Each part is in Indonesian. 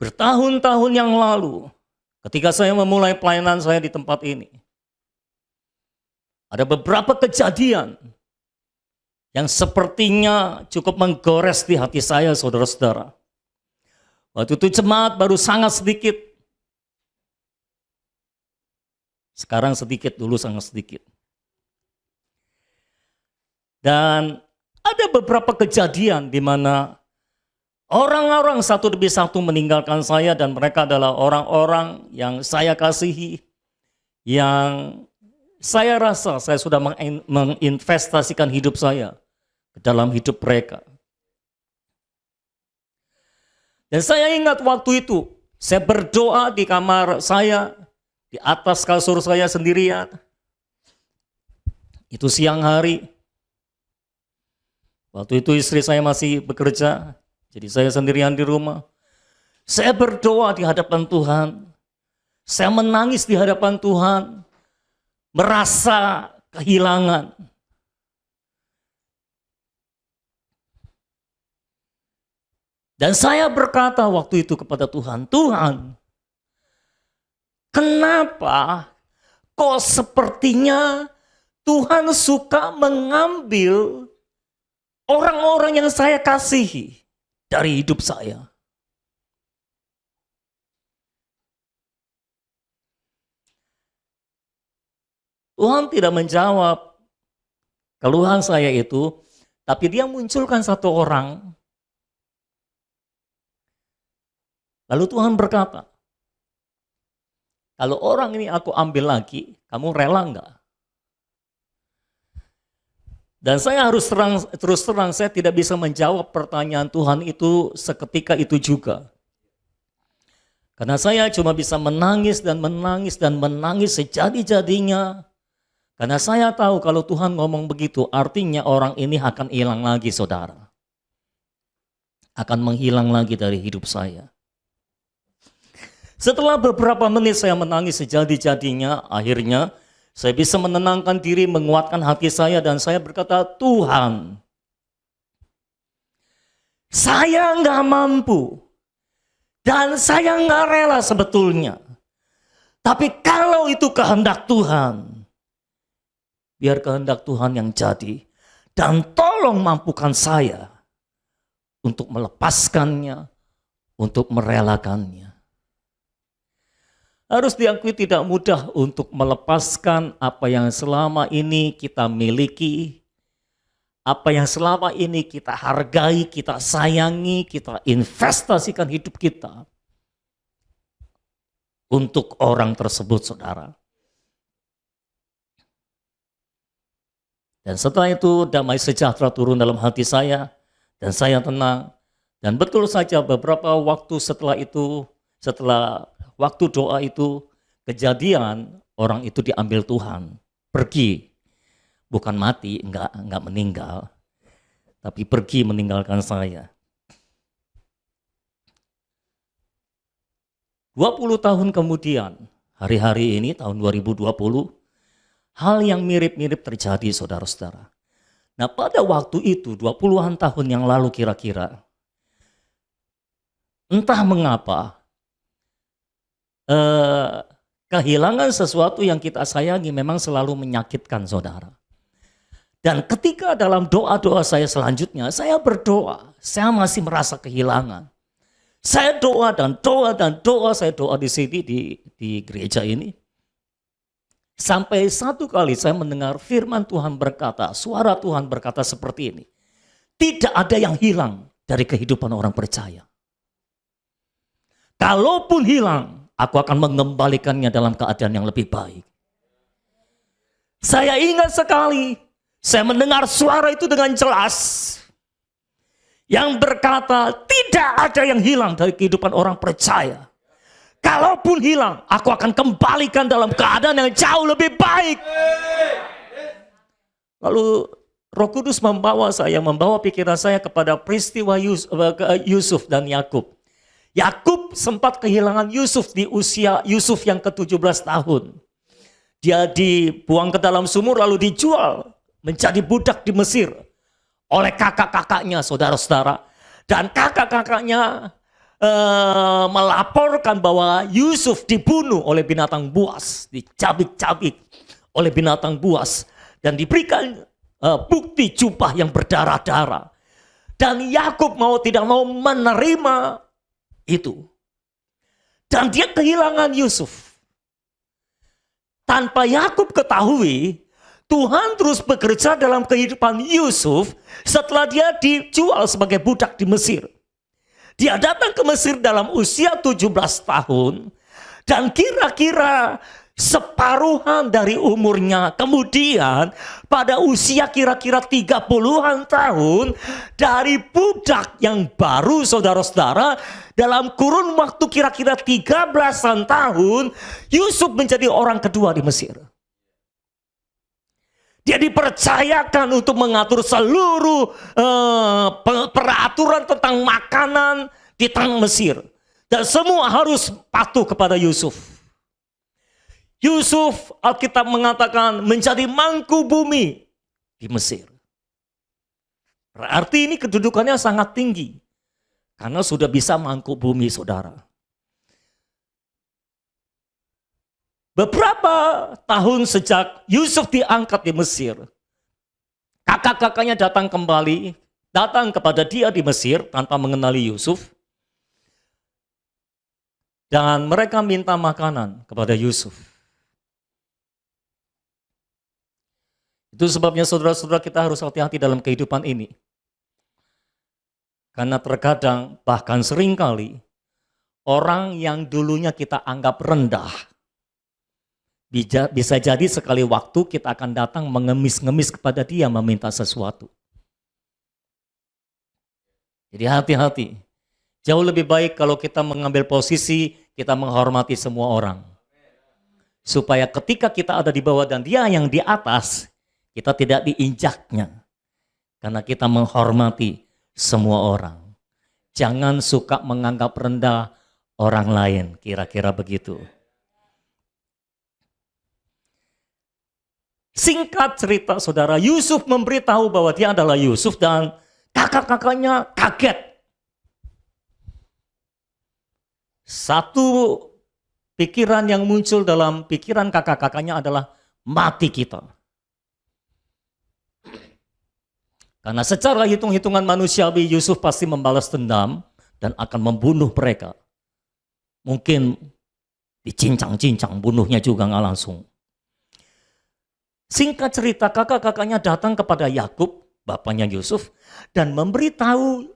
Bertahun-tahun yang lalu, ketika saya memulai pelayanan saya di tempat ini, ada beberapa kejadian yang sepertinya cukup menggores di hati saya, saudara-saudara. Waktu itu jemaat baru sangat sedikit. Sekarang sedikit, dulu sangat sedikit. Dan ada beberapa kejadian di mana orang-orang satu demi satu meninggalkan saya, dan mereka adalah orang-orang yang saya kasihi, yang saya rasa saya sudah menginvestasikan hidup saya ke dalam hidup mereka. Dan saya ingat waktu itu, saya berdoa di kamar saya, di atas kasur saya sendirian. Itu siang hari. Waktu itu istri saya masih bekerja, jadi saya sendirian di rumah. Saya berdoa di hadapan Tuhan. Saya menangis di hadapan Tuhan. Merasa kehilangan. Dan saya berkata waktu itu kepada Tuhan, Tuhan, kenapa kok sepertinya Tuhan suka mengambil orang-orang yang saya kasihi dari hidup saya? Tuhan tidak menjawab keluhan saya itu, tapi dia munculkan satu orang. Lalu Tuhan berkata, kalau orang ini aku ambil lagi, kamu rela enggak? Dan saya harus terus terang, saya tidak bisa menjawab pertanyaan Tuhan itu seketika itu juga. Karena saya cuma bisa menangis dan menangis dan menangis sejadi-jadinya. Karena saya tahu kalau Tuhan ngomong begitu, artinya orang ini akan hilang lagi, saudara. Akan menghilang lagi dari hidup saya. Setelah beberapa menit saya menangis sejadi-jadinya, akhirnya saya bisa menenangkan diri, menguatkan hati saya, dan saya berkata, Tuhan, saya nggak mampu, dan saya nggak rela sebetulnya. Tapi kalau itu kehendak Tuhan, biar kehendak Tuhan yang jadi, dan tolong mampukan saya untuk melepaskannya, untuk merelakannya. Harus diakui tidak mudah untuk melepaskan apa yang selama ini kita miliki, apa yang selama ini kita hargai, kita sayangi, kita investasikan hidup kita untuk orang tersebut, saudara. Dan setelah itu damai sejahtera turun dalam hati saya, dan saya tenang. Dan betul saja beberapa waktu setelah itu, setelah waktu doa itu, kejadian orang itu diambil Tuhan, pergi, bukan mati, enggak meninggal, tapi pergi meninggalkan saya. 20 tahun kemudian, hari-hari ini tahun 2020, hal yang mirip-mirip terjadi, saudara-saudara. Nah, pada waktu itu 20-an tahun yang lalu kira-kira, entah mengapa kehilangan sesuatu yang kita sayangi memang selalu menyakitkan, saudara. Dan ketika dalam doa-doa saya selanjutnya, saya berdoa, saya masih merasa kehilangan. Saya doa dan doa dan doa, saya doa di sini di gereja ini. Sampai satu kali saya mendengar firman Tuhan berkata, suara Tuhan berkata seperti ini. Tidak ada yang hilang dari kehidupan orang percaya. Kalaupun hilang, aku akan mengembalikannya dalam keadaan yang lebih baik. Saya ingat sekali, saya mendengar suara itu dengan jelas. Yang berkata, tidak ada yang hilang dari kehidupan orang percaya. Kalaupun hilang, aku akan kembalikan dalam keadaan yang jauh lebih baik. Lalu Roh Kudus membawa pikiran saya kepada peristiwa Yusuf dan Yakub. Yakub sempat kehilangan Yusuf di usia Yusuf yang ke-17 tahun. Dia dibuang ke dalam sumur lalu dijual menjadi budak di Mesir oleh kakak-kakaknya, saudara-saudara. Dan kakak-kakaknya melaporkan bahwa Yusuf dibunuh oleh binatang buas, dicabik-cabik oleh binatang buas, dan diberikan bukti jubah yang berdarah-darah. Dan Yakub mau tidak mau menerima itu. Dan dia kehilangan Yusuf. Tanpa Yakub ketahui, Tuhan terus bekerja dalam kehidupan Yusuf setelah dia dijual sebagai budak di Mesir. Dia datang ke Mesir dalam usia 17 tahun dan kira-kira separuhan dari umurnya. Kemudian pada usia kira-kira 30-an tahun, dari budak yang baru, saudara-saudara, dalam kurun waktu kira-kira 13-an tahun, Yusuf menjadi orang kedua di Mesir. Dia dipercayakan untuk mengatur seluruh peraturan tentang makanan di tanah Mesir. Dan semua harus patuh kepada Yusuf. Yusuf, Alkitab mengatakan, menjadi mangku bumi di Mesir. Berarti ini kedudukannya sangat tinggi. Karena sudah bisa mangku bumi, saudara. Beberapa tahun sejak Yusuf diangkat di Mesir, kakak-kakaknya datang kembali, datang kepada dia di Mesir tanpa mengenali Yusuf. Dan mereka minta makanan kepada Yusuf. Itu sebabnya saudara-saudara kita harus hati-hati dalam kehidupan ini. Karena terkadang bahkan seringkali orang yang dulunya kita anggap rendah, bisa jadi sekali waktu kita akan datang mengemis-ngemis kepada dia meminta sesuatu. Jadi hati-hati. Jauh lebih baik kalau kita mengambil posisi, kita menghormati semua orang. Supaya ketika kita ada di bawah dan dia yang di atas, kita tidak diinjaknya. Karena kita menghormati semua orang. Jangan suka menganggap rendah orang lain, kira-kira begitu. Singkat cerita, saudara, Yusuf memberitahu bahwa dia adalah Yusuf dan kakak-kakaknya kaget. Satu pikiran yang muncul dalam pikiran kakak-kakaknya adalah mati kita. Karena secara hitung-hitungan manusiawi, Yusuf pasti membalas dendam dan akan membunuh mereka. Mungkin dicincang-cincang, bunuhnya juga nggak langsung. Singkat cerita, kakak-kakaknya datang kepada Yakub, bapaknya Yusuf, dan memberitahu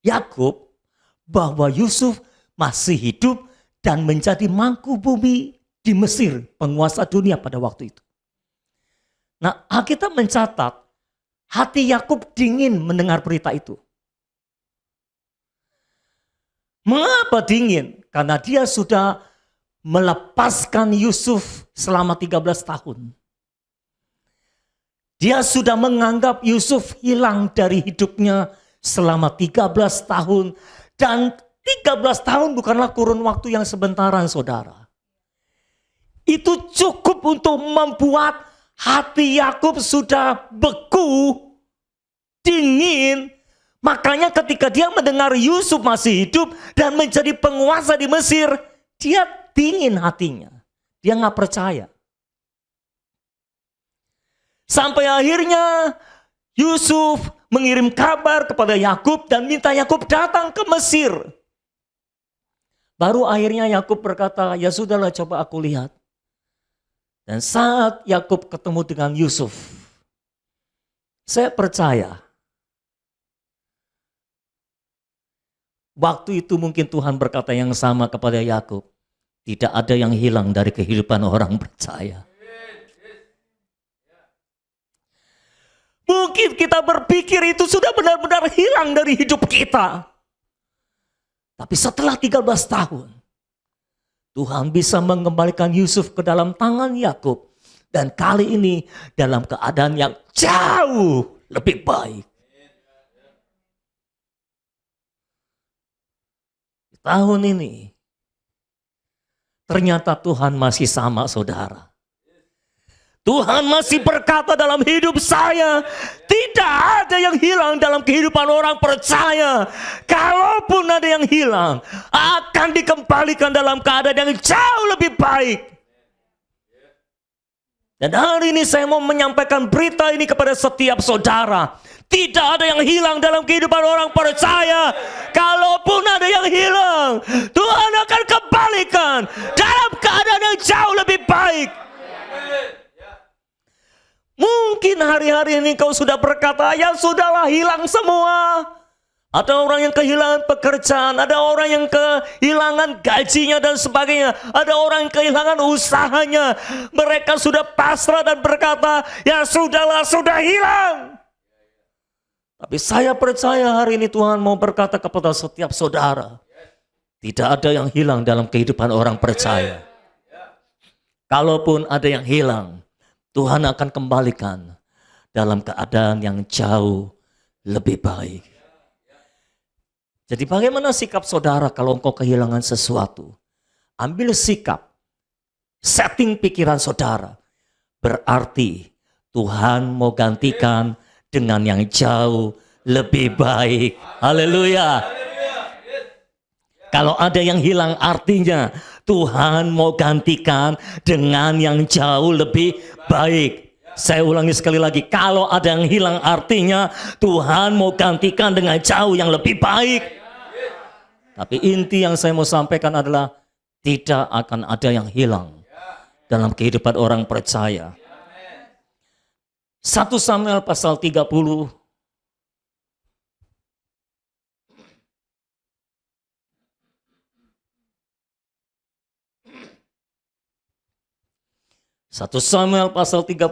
Yakub bahwa Yusuf masih hidup dan menjadi mangku bumi di Mesir, penguasa dunia pada waktu itu. Nah, Alkitab mencatat, hati Yakub dingin mendengar berita itu. Mengapa dingin? Karena dia sudah melepaskan Yusuf selama 13 tahun. Dia sudah menganggap Yusuf hilang dari hidupnya selama 13 tahun. Dan 13 tahun bukanlah kurun waktu yang sebentaran, saudara. Itu cukup untuk membuat hati Yakub sudah beku, dingin. Makanya ketika dia mendengar Yusuf masih hidup dan menjadi penguasa di Mesir, dia dingin hatinya. Dia nggak percaya. Sampai akhirnya Yusuf mengirim kabar kepada Yakub dan minta Yakub datang ke Mesir. Baru akhirnya Yakub berkata, ya sudahlah, coba aku lihat. Dan saat Yakub ketemu dengan Yusuf, saya percaya waktu itu mungkin Tuhan berkata yang sama kepada Yakub. Tidak ada yang hilang dari kehidupan orang percaya. Mungkin kita berpikir itu sudah benar-benar hilang dari hidup kita. Tapi setelah 13 tahun, Tuhan bisa mengembalikan Yusuf ke dalam tangan Yakub. Dan kali ini dalam keadaan yang jauh lebih baik. Di tahun ini, ternyata Tuhan masih sama, saudara. Tuhan masih berkata dalam hidup saya, tidak ada yang hilang dalam kehidupan orang percaya. Kalaupun ada yang hilang, akan dikembalikan dalam keadaan yang jauh lebih baik. Dan hari ini saya mau menyampaikan berita ini kepada setiap saudara. Tidak ada yang hilang dalam kehidupan orang percaya. Kalaupun ada yang hilang, Tuhan akan kembalikan dalam keadaan yang jauh lebih baik. Mungkin hari-hari ini kau sudah berkata, ya sudahlah, hilang semua. Ada orang yang kehilangan pekerjaan, ada orang yang kehilangan gajinya dan sebagainya. Ada orang yang kehilangan usahanya. Mereka sudah pasrah dan berkata, ya sudahlah, sudah hilang. Tapi saya percaya hari ini Tuhan mau berkata kepada setiap saudara, tidak ada yang hilang dalam kehidupan orang percaya. Kalaupun ada yang hilang, Tuhan akan kembalikan dalam keadaan yang jauh lebih baik. Jadi bagaimana sikap saudara kalau engkau kehilangan sesuatu? Ambil sikap, setting pikiran saudara. Berarti Tuhan mau gantikan dengan yang jauh lebih baik. Haleluya. Kalau ada yang hilang, artinya Tuhan mau gantikan dengan yang jauh lebih baik. Saya ulangi sekali lagi, kalau ada yang hilang, artinya Tuhan mau gantikan dengan jauh yang lebih baik. Tapi inti yang saya mau sampaikan adalah tidak akan ada yang hilang dalam kehidupan orang percaya. 1 Samuel pasal 30. 1 Samuel pasal 30,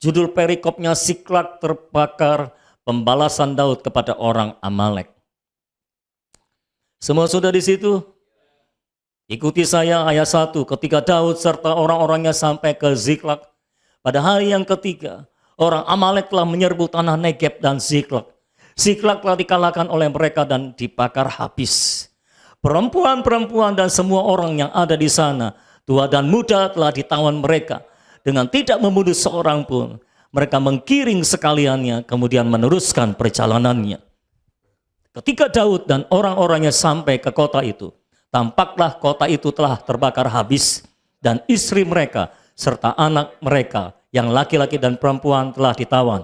judul perikopnya Siklag terbakar, pembalasan Daud kepada orang Amalek. Semua sudah di situ? Ikuti saya ayat 1. Ketika Daud serta orang-orangnya sampai ke Ziklag, pada hari yang ketiga, orang Amalek telah menyerbu tanah Negeb dan Ziklag. Ziklag telah dikalahkan oleh mereka dan dibakar habis. Perempuan-perempuan dan semua orang yang ada di sana, tua dan muda, telah ditawan mereka dengan tidak membunuh seorang pun. Mereka menggiring sekaliannya, kemudian meneruskan perjalanannya. Ketika Daud dan orang-orangnya sampai ke kota itu, tampaklah kota itu telah terbakar habis, dan istri mereka serta anak mereka yang laki-laki dan perempuan telah ditawan.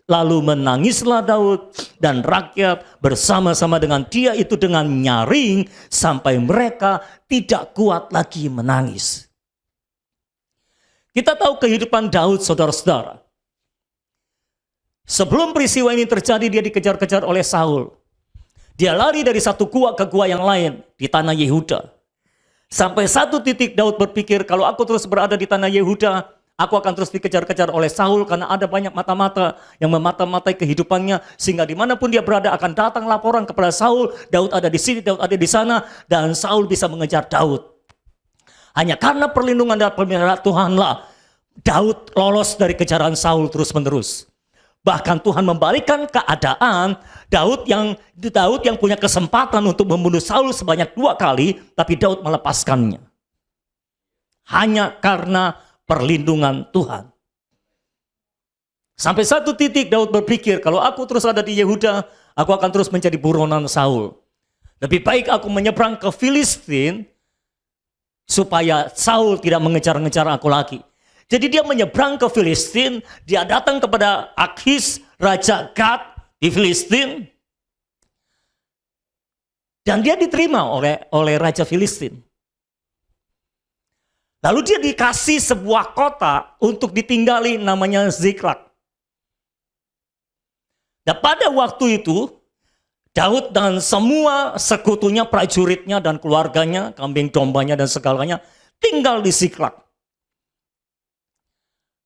Lalu menangislah Daud dan rakyat bersama-sama dengan dia itu dengan nyaring sampai mereka tidak kuat lagi menangis. Kita tahu kehidupan Daud, saudara-saudara. Sebelum peristiwa ini terjadi, dia dikejar-kejar oleh Saul. Dia lari dari satu gua ke gua yang lain di tanah Yehuda. Sampai satu titik Daud berpikir, kalau aku terus berada di tanah Yehuda, aku akan terus dikejar-kejar oleh Saul karena ada banyak mata-mata yang memata-matai kehidupannya, sehingga dimanapun dia berada akan datang laporan kepada Saul, Daud ada di sini, Daud ada di sana, dan Saul bisa mengejar Daud. Hanya karena perlindungan dan pemeliharaan Tuhanlah Daud lolos dari kejaran Saul terus-menerus. Bahkan Tuhan membalikan keadaan Daud yang punya kesempatan untuk membunuh Saul sebanyak 2 kali, tapi Daud melepaskannya. Hanya karena perlindungan Tuhan. Sampai satu titik Daud berpikir, kalau aku terus ada di Yehuda, aku akan terus menjadi buronan Saul. Lebih baik aku menyeberang ke Filistin supaya Saul tidak mengejar-ngejar aku lagi. Jadi dia menyeberang ke Filistin, dia datang kepada Akhis, Raja Gad di Filistin, dan dia diterima oleh Raja Filistin. Lalu dia dikasih sebuah kota untuk ditinggali, namanya Ziklag. Dan pada waktu itu, Daud dan semua sekutunya, prajuritnya dan keluarganya, kambing dombanya dan segalanya, tinggal di Ziklag.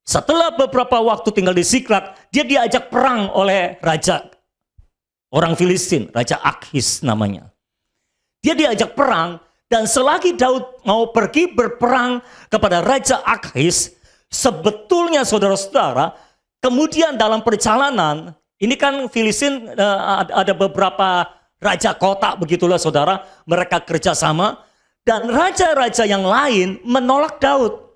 Setelah beberapa waktu tinggal di Ziklag, dia diajak perang oleh raja orang Filistin, Raja Akhis namanya. Dia diajak perang, dan selagi Daud mau pergi berperang kepada Raja Akhis, sebetulnya saudara-saudara, kemudian dalam perjalanan, ini kan Filistin ada beberapa raja kota, begitulah saudara, mereka kerjasama, dan raja-raja yang lain menolak Daud.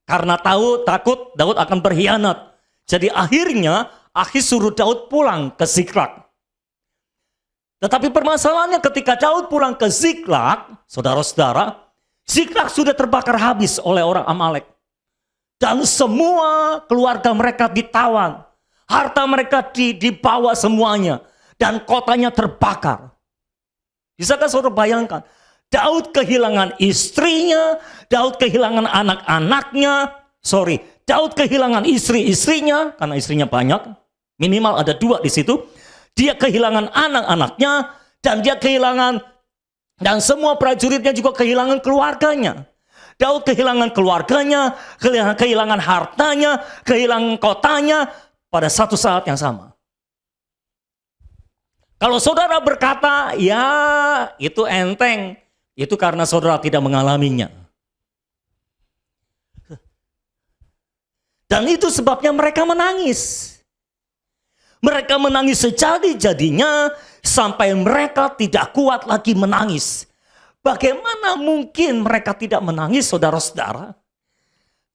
Karena takut Daud akan berkhianat. Jadi akhirnya Akis suruh Daud pulang ke Ziklag. Tetapi permasalahannya ketika Daud pulang ke Ziklag, saudara-saudara, Ziklag sudah terbakar habis oleh orang Amalek. Dan semua keluarga mereka ditawan. Harta mereka dibawa semuanya. Dan kotanya terbakar. Bisakah saudara bayangkan? Daud kehilangan istrinya, Daud kehilangan anak-anaknya, Daud kehilangan istri-istrinya, karena istrinya banyak, minimal ada 2 di situ. Dia kehilangan anak-anaknya, dan dia kehilangan, dan semua prajuritnya juga kehilangan keluarganya. Daud kehilangan keluarganya, kehilangan hartanya, kehilangan kotanya, pada satu saat yang sama. Kalau saudara berkata, ya itu enteng, itu karena saudara tidak mengalaminya. Dan itu sebabnya mereka menangis. Mereka menangis sejadi-jadinya sampai mereka tidak kuat lagi menangis. Bagaimana mungkin mereka tidak menangis, saudara-saudara?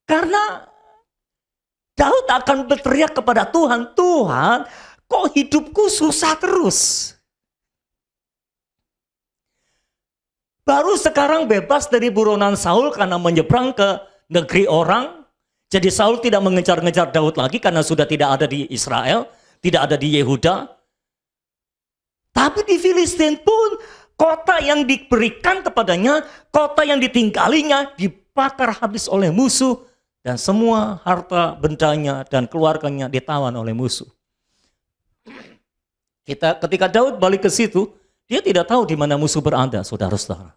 Karena Daud akan berteriak kepada Tuhan, Tuhan, kok hidupku susah terus? Baru sekarang bebas dari buronan Saul karena menyeberang ke negeri orang. Jadi Saul tidak mengejar-ngejar Daud lagi karena sudah tidak ada di Israel, tidak ada di Yehuda. Tapi di Filistin pun kota yang diberikan kepadanya, kota yang ditinggalinya dibakar habis oleh musuh. Dan semua harta bendanya dan keluarganya ditawan oleh musuh. Ketika Daud balik ke situ, dia tidak tahu di mana musuh berada, saudara-saudara.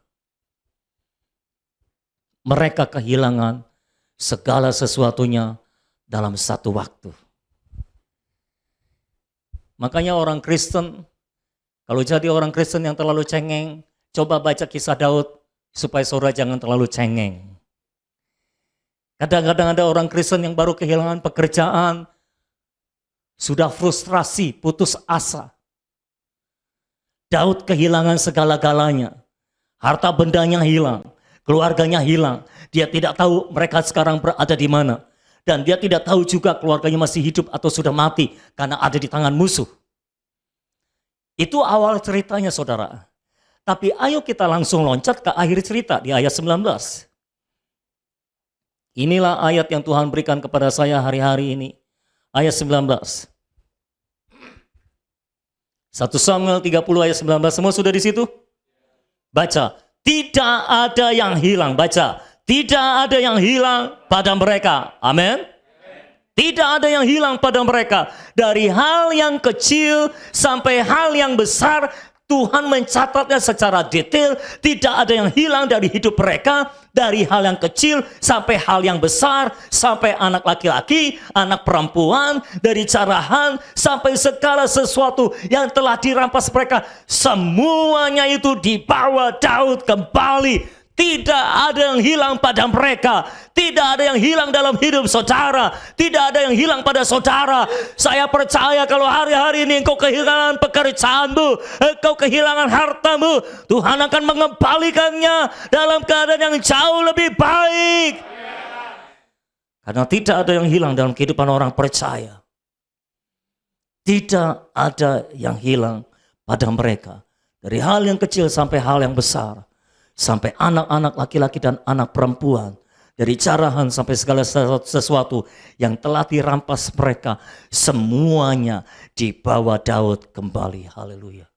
Mereka kehilangan segala sesuatunya dalam satu waktu. Makanya orang Kristen, kalau jadi orang Kristen yang terlalu cengeng, coba baca kisah Daud supaya saudara jangan terlalu cengeng. Kadang-kadang ada orang Kristen yang baru kehilangan pekerjaan, sudah frustrasi, putus asa. Daud kehilangan segala-galanya, harta bendanya hilang, keluarganya hilang. Dia tidak tahu mereka sekarang berada di mana. Dan dia tidak tahu juga keluarganya masih hidup atau sudah mati karena ada di tangan musuh. Itu awal ceritanya, saudara. Tapi ayo kita langsung loncat ke akhir cerita di ayat 19. Inilah ayat yang Tuhan berikan kepada saya hari-hari ini. Ayat 19. 1 Samuel 30 ayat 19. Semua sudah di situ? Baca. Tidak ada yang hilang. Baca. Tidak ada yang hilang pada mereka. Amin. Tidak ada yang hilang pada mereka. Dari hal yang kecil sampai hal yang besar, Tuhan mencatatnya secara detail. Tidak ada yang hilang dari hidup mereka. Dari hal yang kecil sampai hal yang besar. Sampai anak laki-laki, anak perempuan. Dari carahan sampai segala sesuatu yang telah dirampas mereka. Semuanya itu dibawa Daud kembali. Tidak ada yang hilang pada mereka. Tidak ada yang hilang dalam hidup saudara. Tidak ada yang hilang pada saudara. Saya percaya kalau hari-hari ini engkau kehilangan pekerjaanmu, engkau kehilangan hartamu, Tuhan akan mengembalikannya dalam keadaan yang jauh lebih baik. Karena tidak ada yang hilang dalam kehidupan orang percaya. Tidak ada yang hilang pada mereka. Dari hal yang kecil sampai hal yang besar. Sampai anak-anak laki-laki dan anak perempuan. Dari carahan sampai segala sesuatu yang telah dirampas mereka. Semuanya dibawa Daud kembali. Haleluya.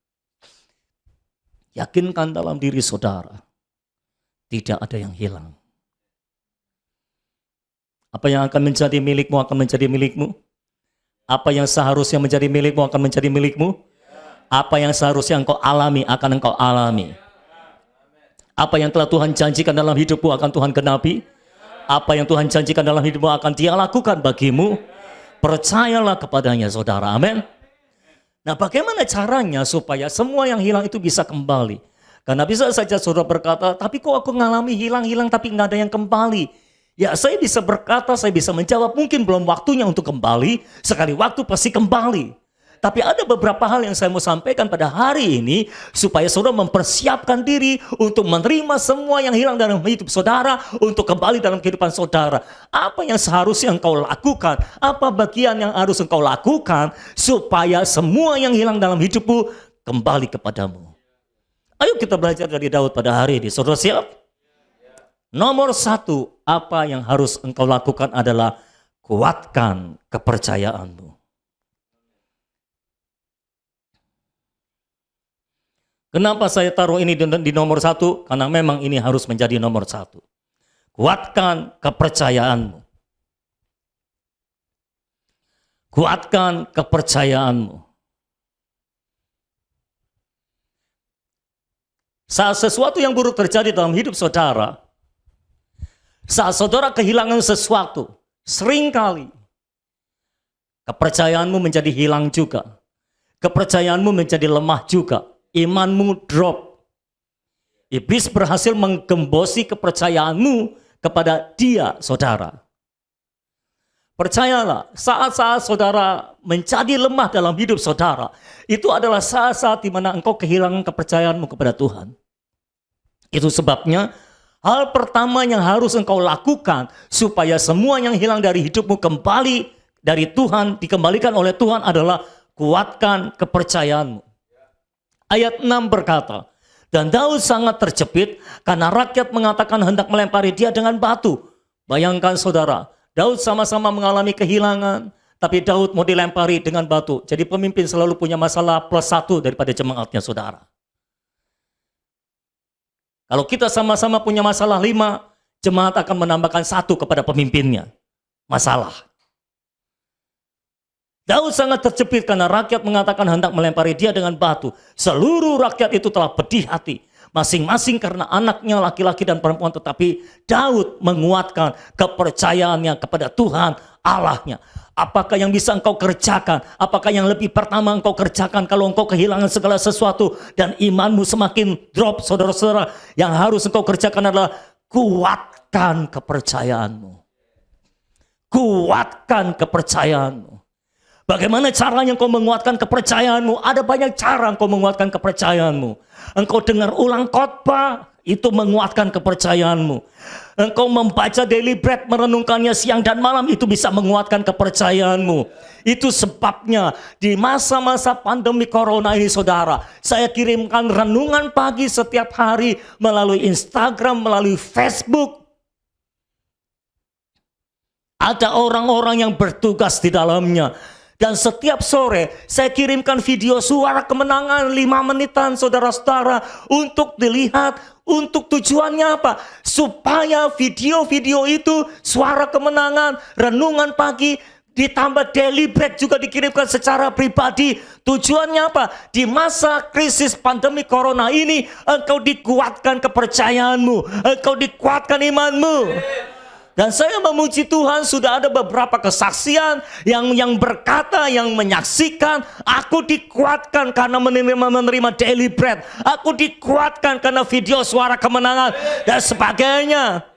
Yakinkan dalam diri saudara. Tidak ada yang hilang. Apa yang akan menjadi milikmu akan menjadi milikmu. Apa yang seharusnya menjadi milikmu akan menjadi milikmu. Apa yang seharusnya engkau alami akan engkau alami. Apa yang telah Tuhan janjikan dalam hidupmu akan Tuhan genapi. Apa yang Tuhan janjikan dalam hidupmu akan Dia lakukan bagimu. Percayalah kepadanya, saudara. Amin. Nah, bagaimana caranya supaya semua yang hilang itu bisa kembali? Karena bisa saja saudara berkata, tapi kok aku ngalami hilang-hilang tapi nggak ada yang kembali. Ya, saya bisa berkata, saya bisa menjawab, mungkin belum waktunya untuk kembali. Sekali waktu pasti kembali. Tapi ada beberapa hal yang saya mau sampaikan pada hari ini supaya saudara mempersiapkan diri untuk menerima semua yang hilang dalam hidup saudara untuk kembali dalam kehidupan saudara. Apa yang seharusnya engkau lakukan? Apa bagian yang harus engkau lakukan supaya semua yang hilang dalam hidupmu kembali kepadamu? Ayo kita belajar dari Daud pada hari ini. Saudara siap? Nomor 1, apa yang harus engkau lakukan adalah kuatkan kepercayaanmu. Kenapa saya taruh ini di nomor 1? Karena memang ini harus menjadi nomor 1. Kuatkan kepercayaanmu. Kuatkan kepercayaanmu. Saat sesuatu yang buruk terjadi dalam hidup saudara, saat saudara kehilangan sesuatu, seringkali kepercayaanmu menjadi hilang juga. Kepercayaanmu menjadi lemah juga. Imanmu drop. Iblis berhasil menggembosi kepercayaanmu kepada dia, saudara. Percayalah, saat-saat saudara menjadi lemah dalam hidup saudara, itu adalah saat-saat di mana engkau kehilangan kepercayaanmu kepada Tuhan. Itu sebabnya hal pertama yang harus engkau lakukan supaya semua yang hilang dari hidupmu kembali dari Tuhan, dikembalikan oleh Tuhan adalah kuatkan kepercayaanmu. Ayat 6 berkata, dan Daud sangat terjepit karena rakyat mengatakan hendak melempari dia dengan batu. Bayangkan saudara, Daud sama-sama mengalami kehilangan, tapi Daud mau dilempari dengan batu. Jadi pemimpin selalu punya masalah +1 daripada jemaatnya saudara. Kalau kita sama-sama punya masalah 5, jemaat akan menambahkan 1 kepada pemimpinnya. Masalah. Daud sangat terjepit karena rakyat mengatakan hendak melempari dia dengan batu. Seluruh rakyat itu telah pedih hati. Masing-masing karena anaknya laki-laki dan perempuan. Tetapi Daud menguatkan kepercayaannya kepada Tuhan Allahnya. Apakah yang bisa engkau kerjakan? Apakah yang lebih pertama engkau kerjakan kalau engkau kehilangan segala sesuatu dan imanmu semakin drop, saudara-saudara? Yang harus engkau kerjakan adalah kuatkan kepercayaanmu. Kuatkan kepercayaanmu. Bagaimana caranya engkau menguatkan kepercayaanmu? Ada banyak cara engkau menguatkan kepercayaanmu. Engkau dengar ulang khotbah, itu menguatkan kepercayaanmu. Engkau membaca daily bread, merenungkannya siang dan malam, itu bisa menguatkan kepercayaanmu. Itu sebabnya di masa-masa pandemi corona ini saudara, saya kirimkan renungan pagi setiap hari melalui Instagram, melalui Facebook. Ada orang-orang yang bertugas di dalamnya. Dan setiap sore saya kirimkan video suara kemenangan 5 menitan saudara-saudara untuk dilihat. Untuk tujuannya apa? Supaya video-video itu suara kemenangan, renungan pagi, ditambah daily bread juga dikirimkan secara pribadi. Tujuannya apa? Di masa krisis pandemi corona ini engkau dikuatkan kepercayaanmu, engkau dikuatkan imanmu. Dan saya memuji Tuhan, sudah ada beberapa kesaksian yang berkata, yang menyaksikan, aku dikuatkan karena menerima daily bread. Aku dikuatkan karena video suara kemenangan dan sebagainya.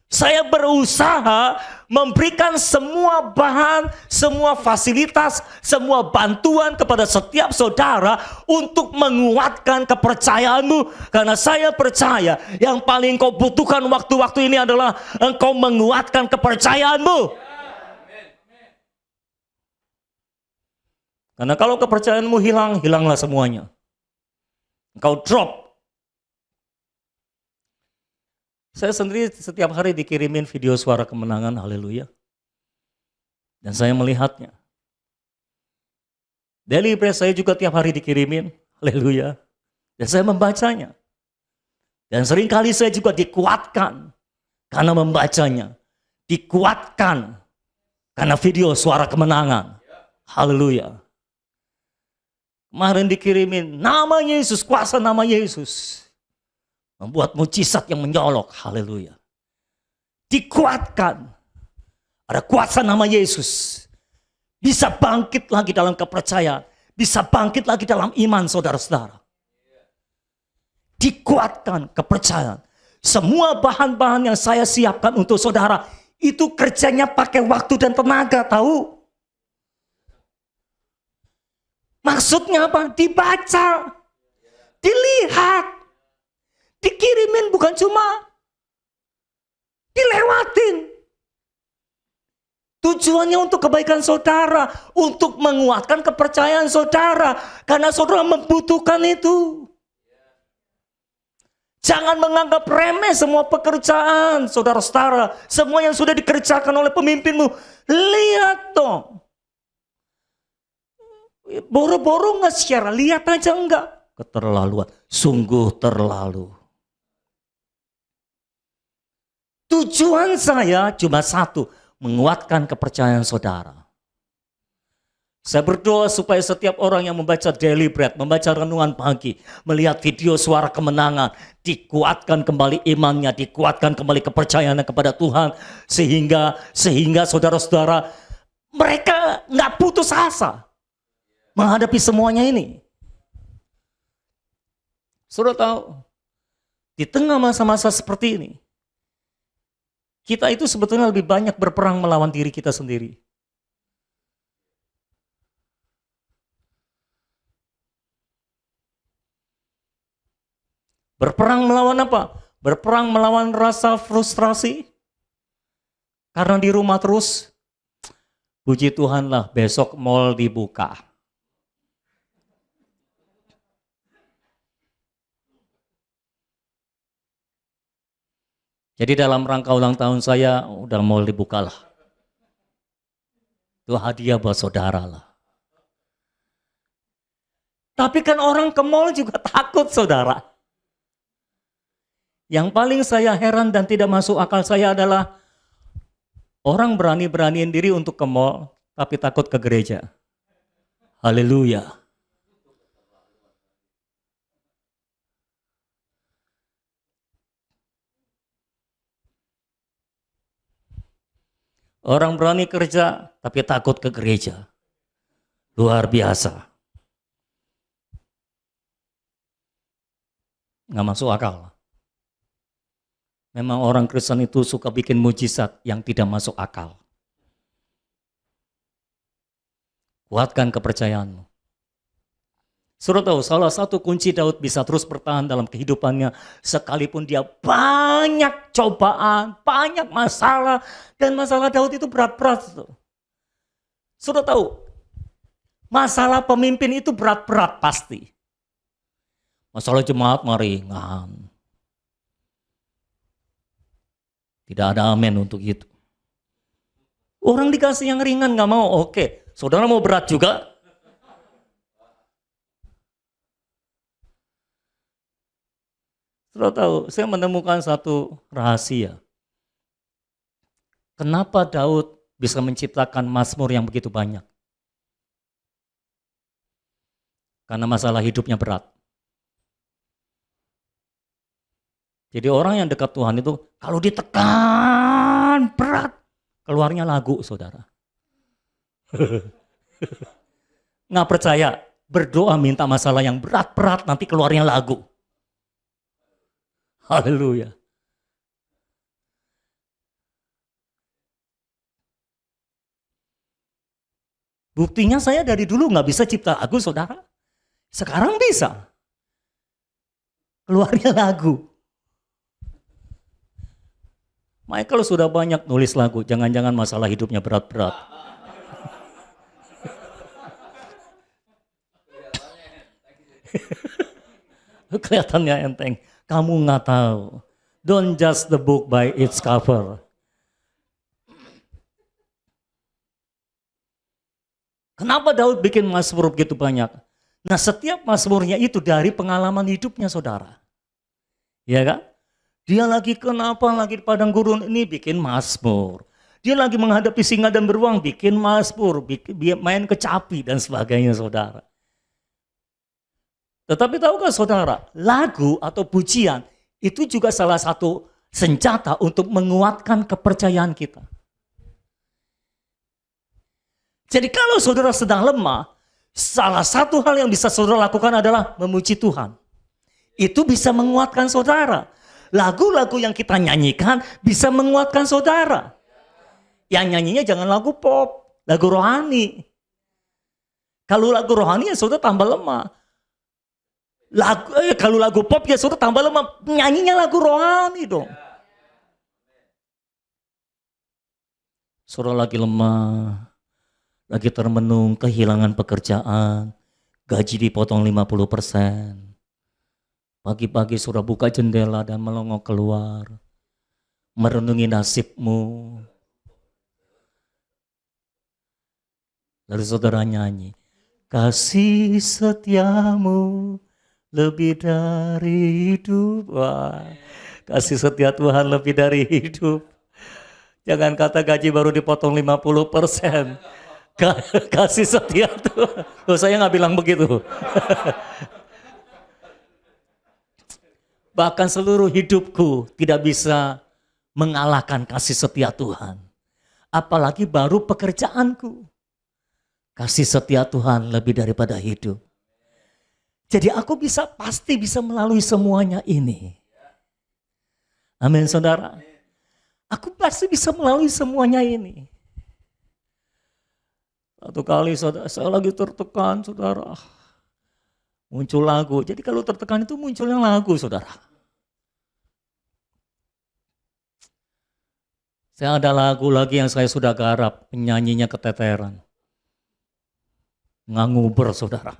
Saya berusaha memberikan semua bahan, semua fasilitas, semua bantuan kepada setiap saudara untuk menguatkan kepercayaanmu. Karena saya percaya yang paling kau butuhkan waktu-waktu ini adalah engkau menguatkan kepercayaanmu. Karena kalau kepercayaanmu hilang, hilanglah semuanya. Engkau drop. Saya sendiri setiap hari dikirimin video suara kemenangan, haleluya. Dan saya melihatnya. Daily bread saya juga tiap hari dikirimin, haleluya. Dan saya membacanya. Dan seringkali saya juga dikuatkan karena membacanya. Dikuatkan karena video suara kemenangan, haleluya. Kemarin dikirimin nama Yesus, kuasa nama Yesus. Membuat mujizat yang menyolok, haleluya. Dikuatkan. Ada kuasa nama Yesus. Bisa bangkit lagi dalam kepercayaan. Bisa bangkit lagi dalam iman saudara-saudara. Dikuatkan kepercayaan. Semua bahan-bahan yang saya siapkan untuk saudara, itu kerjanya pakai waktu dan tenaga, tahu? Maksudnya apa? Dibaca, dilihat, dikirimin, bukan cuma dilewatin. Tujuannya untuk kebaikan saudara, untuk menguatkan kepercayaan saudara, karena saudara membutuhkan itu. Jangan menganggap remeh semua pekerjaan saudara-saudara, semua yang sudah dikerjakan oleh pemimpinmu. Lihat dong. Boro-boro nge-share, lihat aja enggak. Keterlaluan, sungguh terlalu. Tujuan saya cuma satu, menguatkan kepercayaan saudara. Saya berdoa supaya setiap orang yang membaca Daily Bread, membaca renungan pagi, melihat video suara kemenangan, dikuatkan kembali imannya, dikuatkan kembali kepercayaannya kepada Tuhan, sehingga saudara-saudara mereka nggak putus asa menghadapi semuanya ini. Saudara tahu, di tengah masa-masa seperti ini, kita itu sebetulnya lebih banyak berperang melawan diri kita sendiri. Berperang melawan apa? Berperang melawan rasa frustrasi. Karena di rumah terus, puji Tuhan lah besok mall dibuka. Jadi dalam rangka ulang tahun saya, udah mau dibuka lah. Itu hadiah buat saudara lah. Tapi kan orang ke mall juga takut saudara. Yang paling saya heran dan tidak masuk akal saya adalah orang berani-beraniin diri untuk ke mall, tapi takut ke gereja. Haleluya. Orang berani kerja, tapi takut ke gereja. Luar biasa. Nggak masuk akal. Memang orang Kristen itu suka bikin mujizat yang tidak masuk akal. Kuatkan kepercayaanmu. Saudara tahu, salah satu kunci Daud bisa terus bertahan dalam kehidupannya sekalipun dia banyak cobaan, banyak masalah, dan masalah Daud itu berat-berat. Saudara tahu, masalah pemimpin itu berat-berat pasti. Masalah jemaat mah ringan. Tidak ada amin untuk itu. Orang dikasih yang ringan nggak mau, oke. Saudara mau berat juga? Saudara tahu, saya menemukan satu rahasia. Kenapa Daud bisa menciptakan mazmur yang begitu banyak? Karena masalah hidupnya berat. Jadi orang yang dekat Tuhan itu kalau ditekan berat, keluarnya lagu, saudara. Nggak percaya, berdoa minta masalah yang berat-berat, nanti keluarnya lagu. Haleluya. Buktinya saya dari dulu nggak bisa cipta lagu, saudara. Sekarang bisa. Keluarnya lagu. Michael sudah banyak nulis lagu, jangan-jangan masalah hidupnya berat-berat. Kelihatannya enteng. Kamu nggak tahu. Don't judge the book by its cover. Kenapa Daud bikin mazmur begitu banyak? Nah, setiap mazmurnya itu dari pengalaman hidupnya, saudara. Ya kan? Dia lagi kenapa lagi di padang gurun ini bikin mazmur. Dia lagi menghadapi singa dan beruang bikin mazmur, main kecapi dan sebagainya, saudara. Tetapi tahukah saudara, lagu atau pujian itu juga salah satu senjata untuk menguatkan kepercayaan kita. Jadi kalau saudara sedang lemah, salah satu hal yang bisa saudara lakukan adalah memuji Tuhan. Itu bisa menguatkan saudara. Lagu-lagu yang kita nyanyikan bisa menguatkan saudara. Yang nyanyinya jangan lagu pop, lagu rohani. Kalau lagu rohani ya saudara tambah lemah. Kalau lagu pop ya saudara tambah lemah. Nyanyinya lagu rohani dong. Saudara lagi lemah, lagi termenung, kehilangan pekerjaan, gaji dipotong 50%. Pagi-pagi saudara buka jendela dan melongo keluar, merenungi nasibmu. Lalu saudara nyanyi, kasih setiamu lebih dari hidup. Wah, kasih setia Tuhan lebih dari hidup. Jangan kata gaji baru dipotong 50%. Kasih setia Tuhan. Loh, saya nggak bilang begitu. Bahkan seluruh hidupku tidak bisa mengalahkan kasih setia Tuhan. Apalagi baru pekerjaanku. Kasih setia Tuhan lebih daripada hidup. Jadi aku pasti bisa melalui semuanya ini. Amin saudara. Aku pasti bisa melalui semuanya ini. Satu kali saudara, saya lagi tertekan saudara. Muncul lagu. Jadi kalau tertekan itu munculnya lagu saudara. Saya ada lagu lagi yang saya sudah garap. Penyanyinya keteteran. Nguber saudara.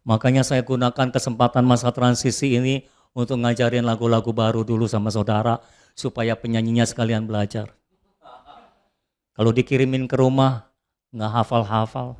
Makanya saya gunakan kesempatan masa transisi ini untuk ngajarin lagu-lagu baru dulu sama saudara supaya penyanyinya sekalian belajar. Kalau dikirimin ke rumah nggak hafal-hafal.